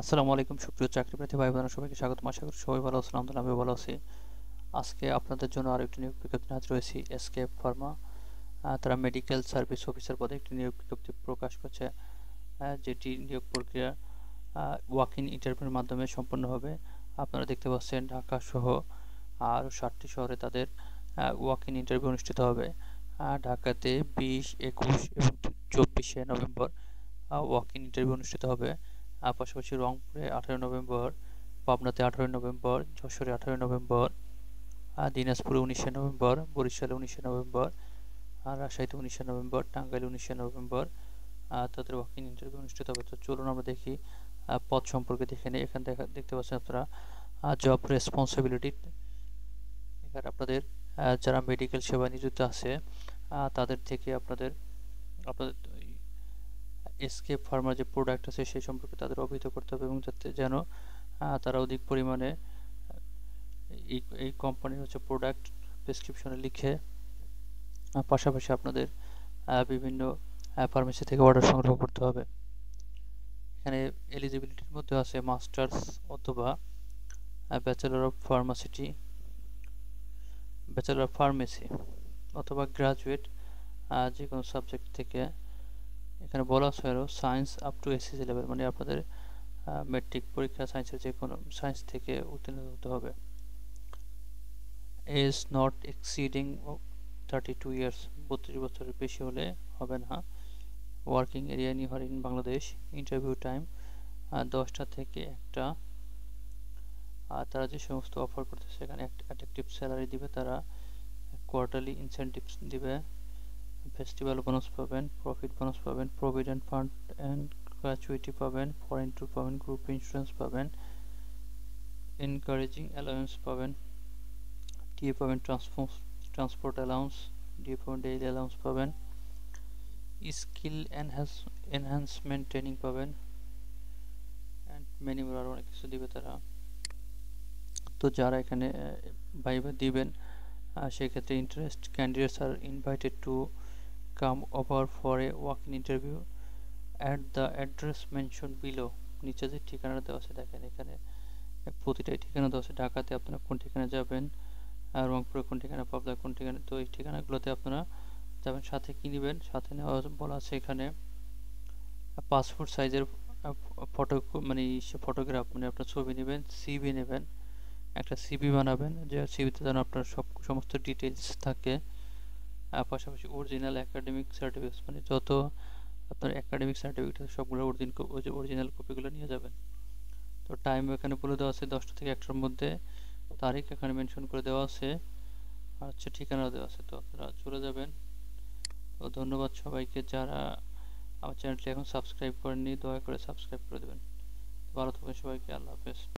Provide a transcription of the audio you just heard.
আসসালামু আলাইকুম সুপ্রিয় চাকরিপ্রার্থী ভাই বোনেরা, সবাইকে স্বাগতম। আশা করি সবাই ভালো আছেন। আলহামদুলিল্লাহ আমিও ভালো আছি। আজকে আপনাদের জন্য আরো একটি নিয়োগ বিজ্ঞপ্তি হাজির হয়েছি। এসকেপ ফার্মা তারা মেডিকেল সার্ভিস অফিসার পদে একটি নিয়োগ বিজ্ঞপ্তি প্রকাশ করছে, যেটি নিয়োগ প্রক্রিয়া ওয়াক ইন ইন্টারভিউর মাধ্যমে সম্পন্ন হবে। আপনারা দেখতে পাচ্ছেন ঢাকা সহ আরও 7টি শহরে তাদের ওয়াক ইন ইন্টারভিউ অনুষ্ঠিত হবে। ঢাকাতে 20, 21 এবং 24শে নভেম্বর ওয়াক ইন ইন্টারভিউ অনুষ্ঠিত হবে। পাশাপাশি রংপুরে 18 নভেম্বর, পাবনাতে 18 নভেম্বর, যশোরে 18 নভেম্বর, দিনাজপুরে 19 নভেম্বর, বরিশালে 19 নভেম্বর, রাজশাহীতে 19 নভেম্বর, টাঙ্গাইলে 19 নভেম্বর তাদের ওয়াক ইন ইন্টারভিউ অনুষ্ঠিত হবে। তো চলুন আমরা দেখি পদ সম্পর্কে দেখে নিই। এখানে দেখতে পাচ্ছেন আপনারা জব রেসপন্সিবিলিটি। এখানে আপনাদের যারা মেডিকেল সেবায় নিযুক্ত আছে তাদের থেকে আপনাদের এসকেপ ফার্মার যে প্রোডাক্ট আছে সেই সম্পর্কে তাদের অবহিত করতে হবে, এবং যাতে যেন তারা অধিক পরিমাণে এই কোম্পানির প্রোডাক্ট প্রেসক্রিপশনে লিখে পাশাপাশি আপনাদের বিভিন্ন ফার্মেসি থেকে অর্ডার সংগ্রহ করতে হবে। এখানে এলিজিবিলিটির মধ্যে আছে মাস্টার্স অথবা ব্যাচেলর অফ ফার্মেসি অথবা গ্রাজুয়েট যে কোনো সাবজেক্ট থেকে। এখানে বলা আছে আরও science up to SSC level, মানে আপনাদের মেট্রিক পরীক্ষা সায়েন্সের যে কোনো সায়েন্স থেকে উত্তীর্ণ হতে হবে। এজ নট এক্সিডিং 32 ইয়ার্স, 32 বছরের বেশি হলে হবে না। Working area anywhere in Bangladesh. Interview time 10টা থেকে 1টা। আর তারা যে সমস্ত অফার করতেছে, এখানে অ্যাট্রাকটিভ স্যালারি দিবে, তারা কোয়ার্টারলি ইনসেন্টিভস দিবে, ফেস্টিভ্যাল বোনাস পাবেন, প্রফিট বোনাস পাবেন, প্রভিডেন্ট ফান্ড অ্যান্ড গ্র্যাচুইটি পাবেন, ফরেন ট্যুর পাবেন, গ্রুপ ইন্স্যুরেন্স পাবেন, এনকারেজিং অ্যালাউন্স পাবেন, ডিএ পাবেন, ট্রান্সপোর্ট অ্যালাউন্স, ডিএ পাবেন, ডেইলি অ্যালাউন্স পাবেন, স্কিল এনহ্যান্সমেন্ট ট্রেনিং পাবেন, অ্যান্ড মেনি মোর, আরও অনেক কিছু দিবে তারা। তো যারা এখানে ভাইবা দিবেন সেক্ষেত্রে interest candidates are invited to come over for a walk in interview at the address mention below. নিচে যে ঠিকানাটা দেওয়া আছে দেখেন, এখানে প্রতিটাই ঠিকানা দেওয়া আছে। ঢাকাতে আপনারা কোন ঠিকানা যাবেন, রংপুরে কোন ঠিকানা, পাবনায় কোন ঠিকানা, তো এই ঠিকানাগুলোতে আপনারা যাবেন। সাথে কি নেবেন, সাথে নেওয়া বলা আছে এখানে পাসপোর্ট সাইজের ফটো, মানে ফটোগ্রাফ, মানে আপনার ছবি নেবেন, সিভি নেবেন, একটা সিভি বানাবেন, যে সিভিতে যেন আপনার সমস্ত ডিটেলস থাকে। পাশাপাশি অরিজিনাল একাডেমিক সার্টিফিকেট, মানে যত আপনার একাডেমিক সার্টিফিকেট আছে সবগুলো অরিজিনাল কপিগুলো নিয়ে যাবেন। তো টাইম এখানে বলে দেওয়া আছে 10টা থেকে 1টার মধ্যে। তারিখ এখানে মেনশন করে দেওয়া আছে, আর ঠিকানা দেওয়া আছে। তো আপনারা চলে যাবেন। তো ধন্যবাদ সবাইকে। যারা আমার চ্যানেলটি এখন সাবস্ক্রাইব করেননি, দয়া করে সাবস্ক্রাইব করে দেবেন। ভালো থাকবেন সবাইকে। আল্লাহ হাফেজ।